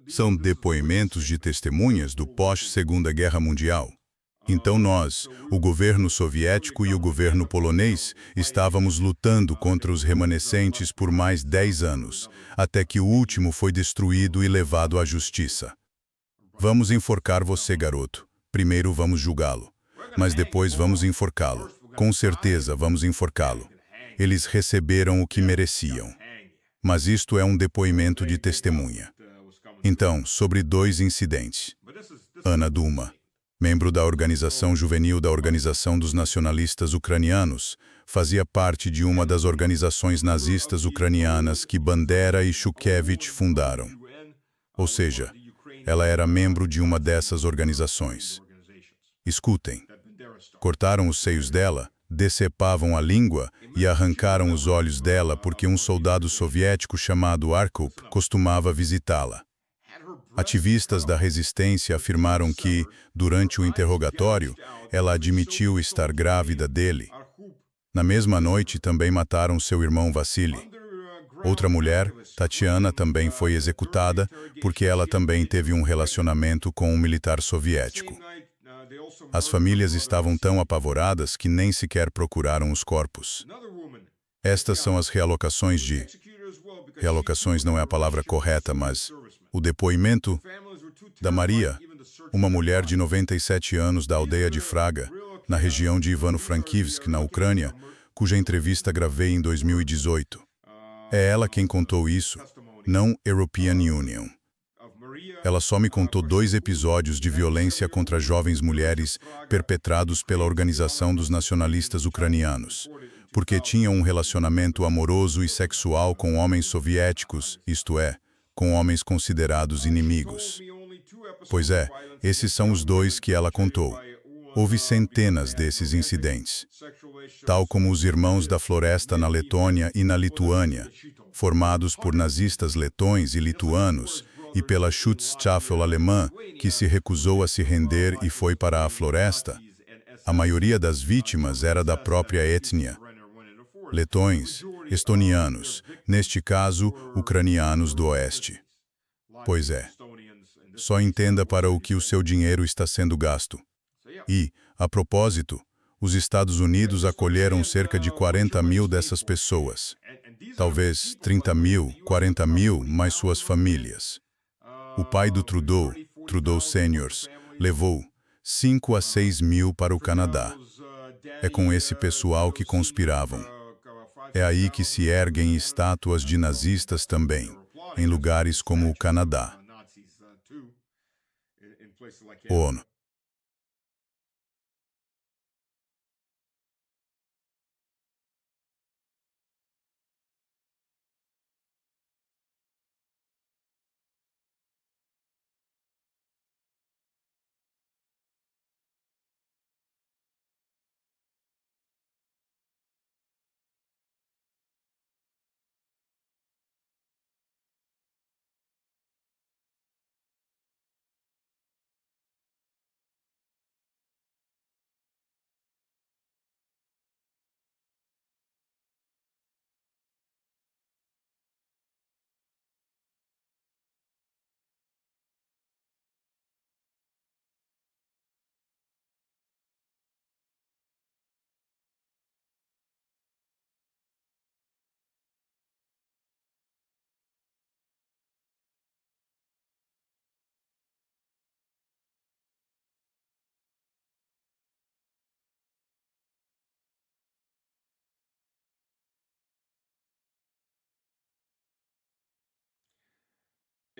Speaker 1: São depoimentos de testemunhas do pós-Segunda Guerra Mundial. Então nós, o governo soviético e o governo polonês, estávamos lutando contra os remanescentes por mais 10 anos, até que o último foi destruído e levado à justiça. Vamos enforcar você, garoto. Primeiro vamos julgá-lo, mas depois vamos enforcá-lo. Com certeza vamos enforcá-lo. Eles receberam o que mereciam. Mas isto é um depoimento de testemunha. Então, sobre 2 incidentes. Ana Duma, membro da organização juvenil da Organização dos Nacionalistas Ucranianos, fazia parte de uma das organizações nazistas ucranianas que Bandera e Shukhevych fundaram. Ou seja, ela era membro de uma dessas organizações. Escutem. Cortaram os seios dela, decepavam a língua e arrancaram os olhos dela porque um soldado soviético chamado Arkup costumava visitá-la. Ativistas da resistência afirmaram que, durante o interrogatório, ela admitiu estar grávida dele. Na mesma noite também mataram seu irmão Vassily. Outra mulher, Tatiana, também foi executada porque ela também teve um relacionamento com um militar soviético. As famílias estavam tão apavoradas que nem sequer procuraram os corpos. Estas são as realocações de... Realocações não é a palavra correta, mas... O depoimento da Maria, uma mulher de 97 anos da aldeia de Fraga, na região de Ivano-Frankivsk, na Ucrânia, cuja entrevista gravei em 2018. É ela quem contou isso, não European Union. Ela só me contou 2 episódios de violência contra jovens mulheres perpetrados pela Organização dos Nacionalistas Ucranianos, porque tinham um relacionamento amoroso e sexual com homens soviéticos, isto é, com homens considerados inimigos. Pois é, esses são os 2 que ela contou. Houve centenas desses incidentes. Tal como os Irmãos da Floresta na Letônia e na Lituânia, formados por nazistas letões e lituanos, e pela Schutzstaffel alemã, que se recusou a se render e foi para a floresta, a maioria das vítimas era da própria etnia. Letões, estonianos, neste caso, ucranianos do Oeste. Pois é. Só entenda para o que o seu dinheiro está sendo gasto. E, a propósito, os Estados Unidos acolheram cerca de 40.000 dessas pessoas. Talvez 30.000, 40.000, mais suas famílias. O pai do Trudeau, Trudeau Seniors, levou 5 a 6 mil para o Canadá. É com esse pessoal que conspiravam. É aí que se erguem estátuas de nazistas também, em lugares como o Canadá. ONU.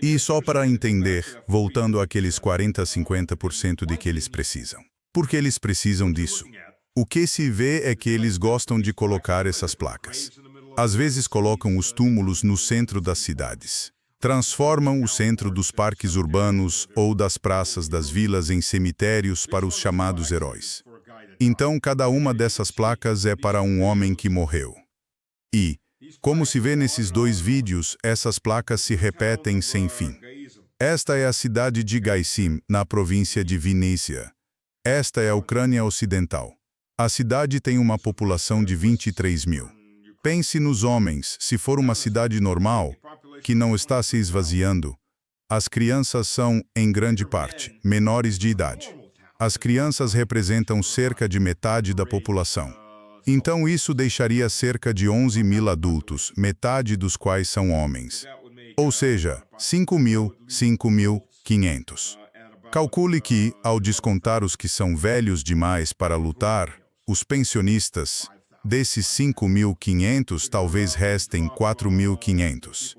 Speaker 1: E só para entender, voltando àqueles 40 a 50% de que eles precisam. Por que eles precisam disso? O que se vê é que eles gostam de colocar essas placas. Às vezes colocam os túmulos no centro das cidades. Transformam o centro dos parques urbanos ou das praças das vilas em cemitérios para os chamados heróis. Então, cada uma dessas placas é para um homem que morreu. E, como se vê nesses dois vídeos, essas placas se repetem sem fim. Esta é a cidade de Gaisim, na província de Vinícia. Esta é a Ucrânia Ocidental. A cidade tem uma população de 23 mil. Pense nos homens, se for uma cidade normal, que não está se esvaziando. As crianças são, em grande parte, menores de idade. As crianças representam cerca de metade da população. Então isso deixaria cerca de 11 mil adultos, metade dos quais são homens. Ou seja, 5.500. Calcule que, ao descontar os que são velhos demais para lutar, os pensionistas, desses 5.500 talvez restem 4.500.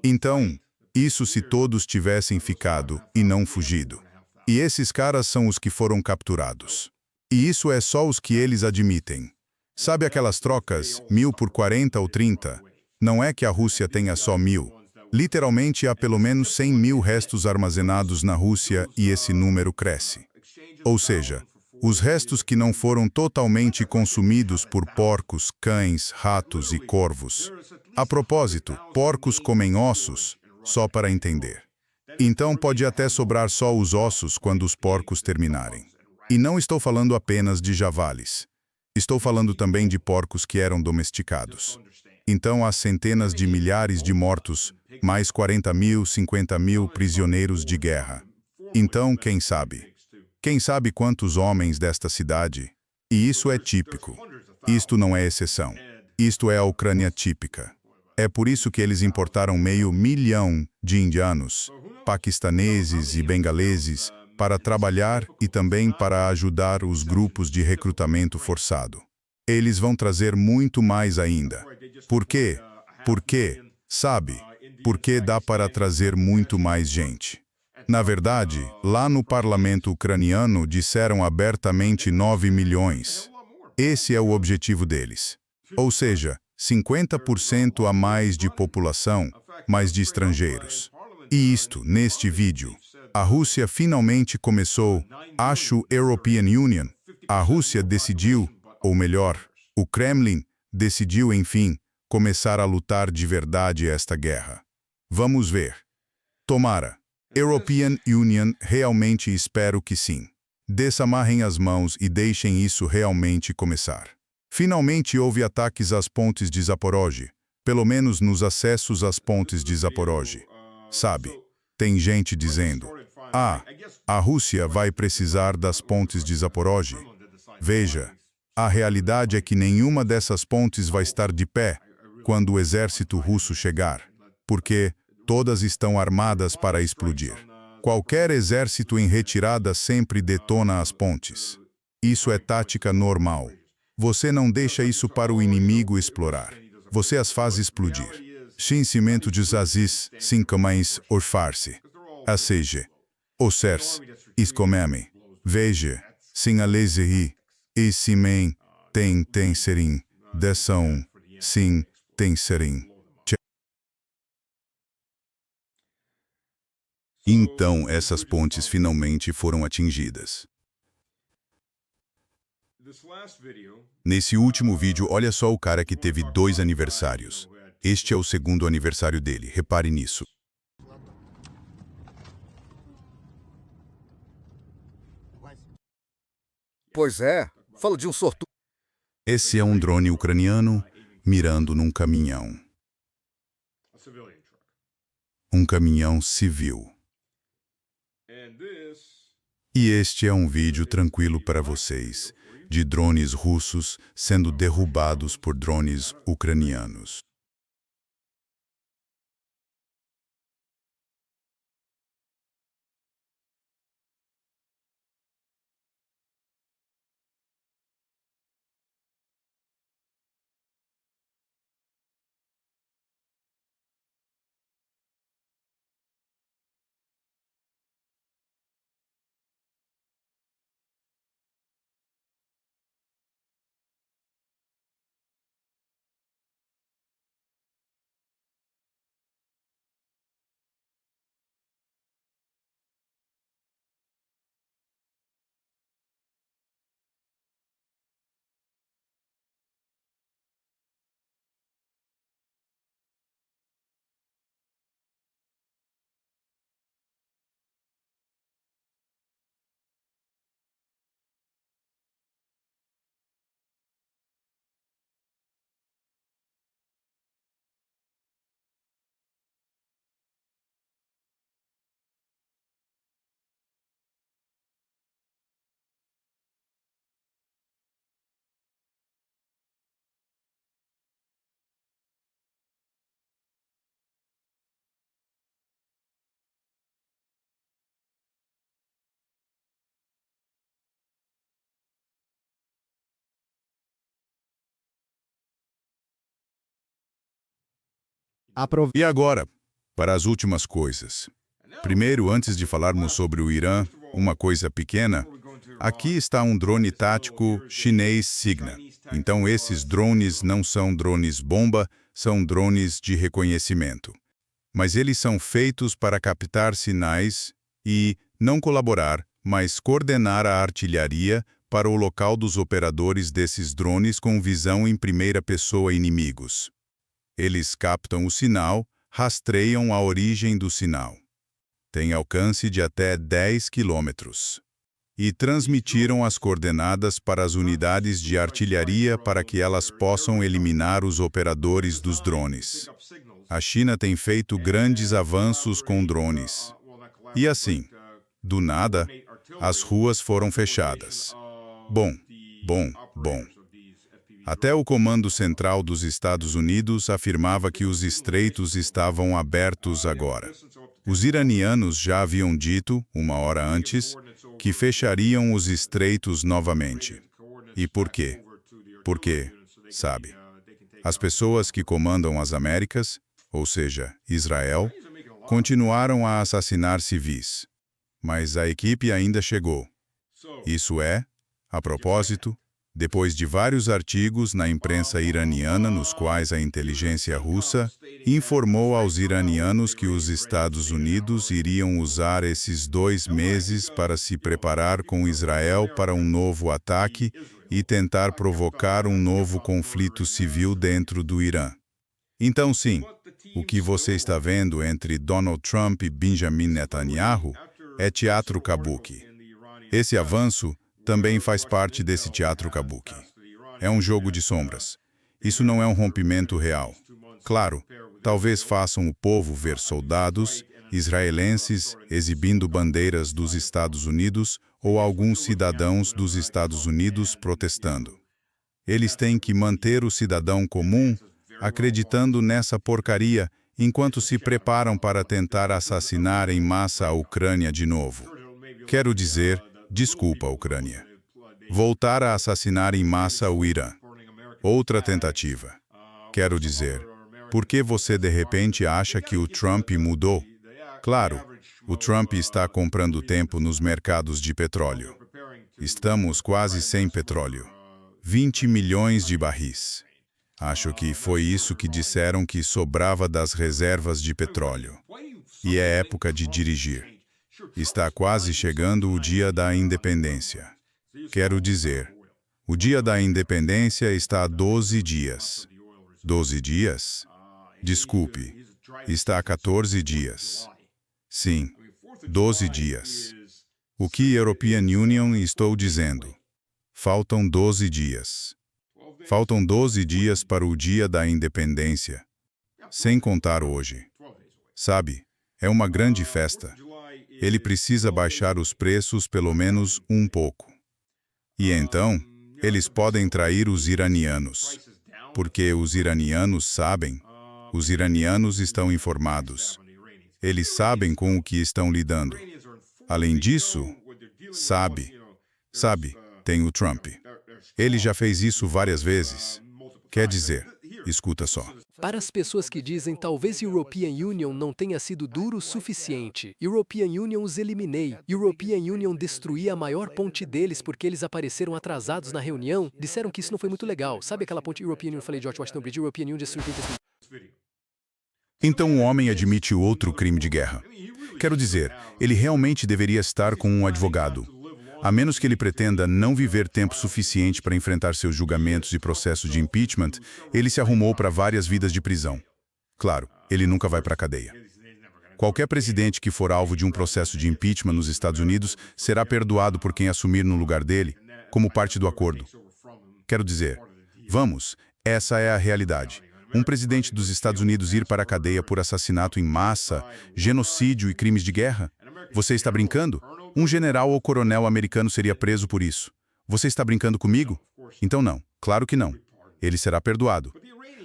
Speaker 1: Então, isso se todos tivessem ficado e não fugido. E esses caras são os que foram capturados. E isso é só os que eles admitem. Sabe aquelas trocas, 1.000 por 40 ou 30? Não é que a Rússia tenha só 1.000. Literalmente há pelo menos 100 mil restos armazenados na Rússia e esse número cresce. Ou seja, os restos que não foram totalmente consumidos por porcos, cães, ratos e corvos. A propósito, porcos comem ossos, só para entender. Então pode até sobrar só os ossos quando os porcos terminarem. E não estou falando apenas de javalis. Estou falando também de porcos que eram domesticados. Então há centenas de milhares de mortos, mais 40 mil, 50 mil prisioneiros de guerra. Então, quem sabe? Quem sabe quantos homens desta cidade? E isso é típico. Isto não é exceção. Isto é a Ucrânia típica. É por isso que eles importaram 500 mil de indianos, paquistaneses e bengaleses para trabalhar e também para ajudar os grupos de recrutamento forçado. Eles vão trazer muito mais ainda. Por quê? Porque, sabe, porque dá para trazer muito mais gente. Na verdade, lá no parlamento ucraniano disseram abertamente 9 milhões. Esse é o objetivo deles. Ou seja, 50% a mais de população, mas de estrangeiros. E isto, neste vídeo, a Rússia finalmente começou, acho, European Union. A Rússia decidiu, ou melhor, o Kremlin decidiu, enfim, começar a lutar de verdade esta guerra. Vamos ver. Tomara. European Union, realmente espero que sim. Desamarrem as mãos e deixem isso realmente começar. Finalmente houve ataques às pontes de Zaporozhye, pelo menos nos acessos às pontes de Zaporozhye. Sabe, tem gente dizendo, a Rússia vai precisar das pontes de Zaporozhye. Veja, a realidade é que nenhuma dessas pontes vai estar de pé quando o exército russo chegar, porque todas estão armadas para explodir. Qualquer exército em retirada sempre detona as pontes. Isso é tática normal. Você não deixa isso para o inimigo explorar. Você as faz explodir. Shinsimento de Zazis, Sincamães, Orfarse. A seja, Ocers, Iscomeme. Veja, Sin Alezei, e Simen, tem serim, Dessão, Sim, tem serim. Então, essas pontes finalmente foram atingidas. Nesse último vídeo, olha só o cara que teve 2 aniversários. Este é o segundo aniversário dele, repare nisso.
Speaker 2: Pois é, fala de um sortudo.
Speaker 1: Esse é um drone ucraniano mirando num caminhão. Um caminhão civil. E este é um vídeo tranquilo para vocês, de drones russos sendo derrubados por drones ucranianos. E agora, para as últimas coisas. Primeiro, antes de falarmos sobre o Irã, uma coisa pequena. Aqui está um drone tático chinês Signa. Então, esses drones não são drones bomba, são drones de reconhecimento. Mas eles são feitos para captar sinais e não colaborar, mas coordenar a artilharia para o local dos operadores desses drones com visão em primeira pessoa inimigos. Eles captam o sinal, rastreiam a origem do sinal. Tem alcance de até 10 quilômetros. E transmitiram as coordenadas para as unidades de artilharia para que elas possam eliminar os operadores dos drones. A China tem feito grandes avanços com drones. E assim, do nada, as ruas foram fechadas. Bom. Até o Comando Central dos Estados Unidos afirmava que os estreitos estavam abertos agora. Os iranianos já haviam dito, uma hora antes, que fechariam os estreitos novamente. E por quê? Porque, sabe, as pessoas que comandam as Américas, ou seja, Israel, continuaram a assassinar civis. Mas a equipe ainda chegou. Isso é, a propósito, depois de vários artigos na imprensa iraniana nos quais a inteligência russa informou aos iranianos que os Estados Unidos iriam usar esses 2 meses para se preparar com Israel para um novo ataque e tentar provocar um novo conflito civil dentro do Irã. Então, sim, o que você está vendo entre Donald Trump e Benjamin Netanyahu é teatro kabuki. Esse avanço também faz parte desse teatro kabuki. É um jogo de sombras. Isso não é um rompimento real. Claro, talvez façam o povo ver soldados israelenses exibindo bandeiras dos Estados Unidos ou alguns cidadãos dos Estados Unidos protestando. Eles têm que manter o cidadão comum acreditando nessa porcaria enquanto se preparam para tentar assassinar em massa a Ucrânia de novo. Quero dizer, desculpa, Ucrânia. Voltar a assassinar em massa o Irã. Outra tentativa. Quero dizer, por que você de repente acha que o Trump mudou? Claro, o Trump está comprando tempo nos mercados de petróleo. Estamos quase sem petróleo. 20 milhões de barris. Acho que foi isso que disseram que sobrava das reservas de petróleo. E é época de dirigir. Está quase chegando o dia da independência. Quero dizer, o dia da independência está a 12 dias. 12 dias? Desculpe, está a 14 dias. Sim, 12 dias. O que European Union estou dizendo? Faltam 12 dias. Faltam 12 dias para o dia da independência. Sem contar hoje. Sabe, é uma grande festa. Ele precisa baixar os preços pelo menos um pouco. E então, eles podem trair os iranianos. Porque os iranianos sabem. Os iranianos estão informados. Eles sabem com o que estão lidando. Além disso, sabe, tem o Trump. Ele já fez isso várias vezes. Quer dizer, escuta só.
Speaker 3: Para as pessoas que dizem talvez European Union não tenha sido duro o suficiente, European Union os eliminei, European Union destruí a maior ponte deles porque eles apareceram atrasados na reunião, disseram que isso não foi muito legal. Sabe aquela ponte European Union, falei George Washington Bridge, European Union destruiu.
Speaker 1: Então o homem admite outro crime de guerra. Quero dizer, ele realmente deveria estar com um advogado. A menos que ele pretenda não viver tempo suficiente para enfrentar seus julgamentos e processos de impeachment, ele se arrumou para várias vidas de prisão. Claro, ele nunca vai para a cadeia. Qualquer presidente que for alvo de um processo de impeachment nos Estados Unidos será perdoado por quem assumir no lugar dele, como parte do acordo. Quero dizer, vamos, essa é a realidade. Um presidente dos Estados Unidos ir para a cadeia por assassinato em massa, genocídio e crimes de guerra? Você está brincando? Um general ou coronel americano seria preso por isso. Você está brincando comigo? Então não, claro que não. Ele será perdoado.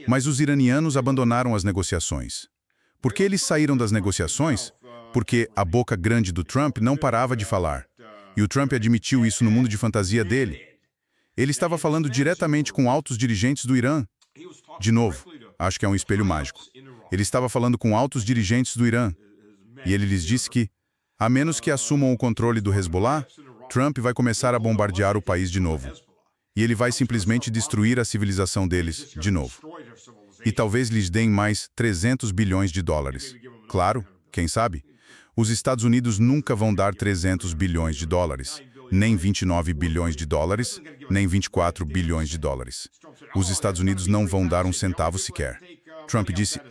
Speaker 1: Mas os iranianos abandonaram as negociações. Por que eles saíram das negociações? Porque a boca grande do Trump não parava de falar. E o Trump admitiu isso no mundo de fantasia dele. Ele estava falando diretamente com altos dirigentes do Irã. De novo, acho que é um espelho mágico. Ele estava falando com altos dirigentes do Irã, e ele lhes disse que, a menos que assumam o controle do Hezbollah, Trump vai começar a bombardear o país de novo. E ele vai simplesmente destruir a civilização deles de novo. E talvez lhes deem mais 300 bilhões de dólares. Claro, quem sabe? Os Estados Unidos nunca vão dar 300 bilhões de dólares, nem 29 bilhões de dólares, nem 24 bilhões de dólares. Os Estados Unidos não vão dar um centavo sequer. Trump disse,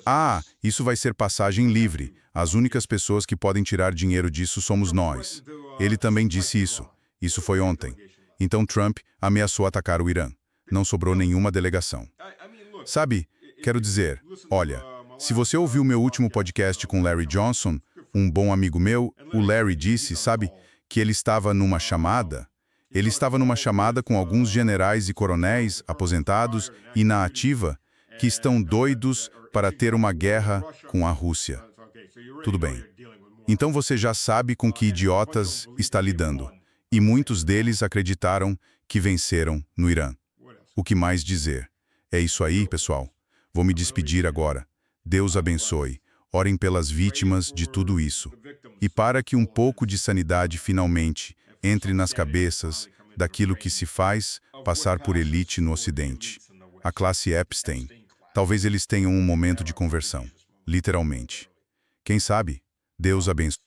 Speaker 1: isso vai ser passagem livre. As únicas pessoas que podem tirar dinheiro disso somos nós. Ele também disse isso. Isso foi ontem. Então Trump ameaçou atacar o Irã. Não sobrou nenhuma delegação. Sabe, quero dizer, olha, se você ouviu meu último podcast com Larry Johnson, um bom amigo meu, o Larry disse, sabe, que ele estava numa chamada. Ele estava numa chamada com alguns generais e coronéis aposentados e na ativa que estão doidos para ter uma guerra com a Rússia. Tudo bem. Então você já sabe com que idiotas está lidando. E muitos deles acreditaram que venceram no Irã. O que mais dizer? É isso aí, pessoal. Vou me despedir agora. Deus abençoe. Orem pelas vítimas de tudo isso. E para que um pouco de sanidade finalmente entre nas cabeças daquilo que se faz passar por elite no Ocidente. A classe Epstein. Talvez eles tenham um momento de conversão. Literalmente. Quem sabe? Deus abençoe.